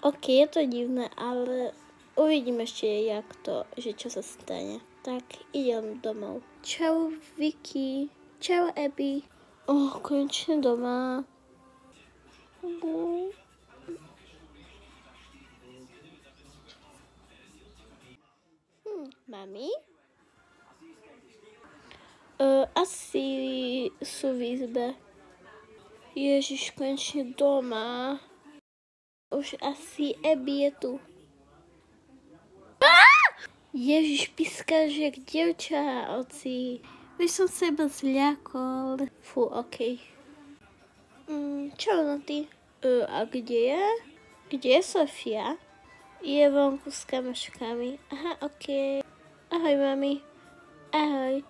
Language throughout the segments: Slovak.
Ok, je to divné, ale uvidím ešte, čo sa stane. Tak idem domov. Čau, Vicky. Čau, Abby. Konečne doma. Mami? Asi sú v izbe. Ježiš, konečne doma. Už asi Abby je tu. Ježiš, pískaš jak dievča, oci. Už som seba zľakol. Fú, okej. Čo no ty? A kde je? Kde je Sofia? Je vonku s kamoškami. Aha, okej. Ahoj, mami. Ahoj.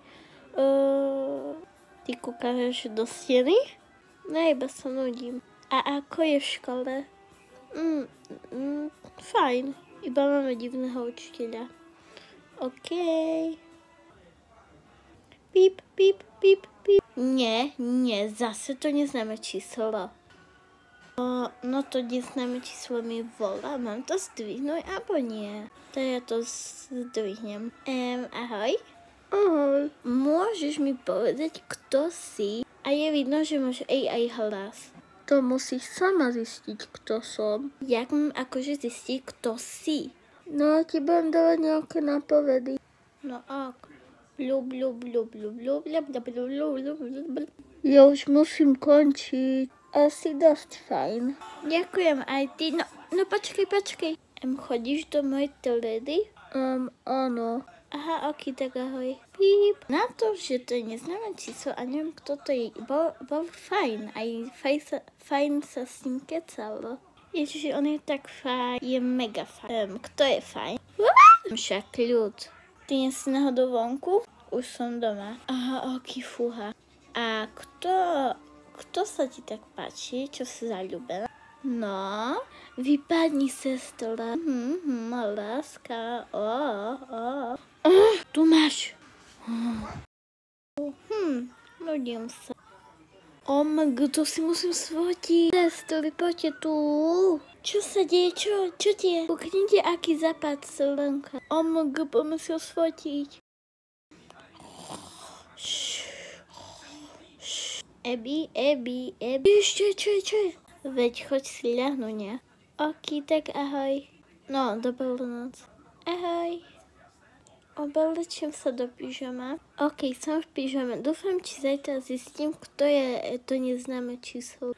Ty kúkaš do steny? No, iba sa nudím. A ako je v škole? Fajn. Iba máme divného učiteľa. Okej. Píp, píp, píp, píp. Nie, zase to neznáme číslo. No to neznáme číslo mi volá. Mám to zdvihnúť, alebo nie? To ja to zdvihnem. Ahoj. Ahoj. Môžeš mi povedať, kto si? A je vidno, že máš aj hlas. To musíš sama zistiť, kto som. Jak mám akože zistiť, kto si? No a ti budem dávať nejaké nápovedy. No ak. Ja už musím končiť. Asi dosť fajn. Ďakujem aj ty. No počkej. Chodíš do mojej triedy? Áno. Aha, ok, tak ahoj. Píp. Na to, že to je neznáme číslo a neviem, kto to je, bol fajn. Aj fajn sa s ním kecalo. Ježiši, on je tak fajn. Je mega fajn. Kto je fajn? Však ľud. Ty nie si náhodou vonku? Už som doma. Aha, ok, fúha. A kto sa ti tak páči? Čo si zaľúbená? No, vypadni, sestra. Láska. Tu máš. Nudím sa. To si musím sfotiť. Sestry, poďte tu. Čo sa deje? Čo tie? Kuknite, aký západ slnka. Poďme si ho sfotiť. Abby. Čo je? Veď choď si ľahnuť, ne? Ok, tak ahoj. No, dobrú noc. Ahoj. Oblečím sa do pyžama. Ok, som v pyžame. Dúfam, či zajtra zistím, kto je to neznáme číslo.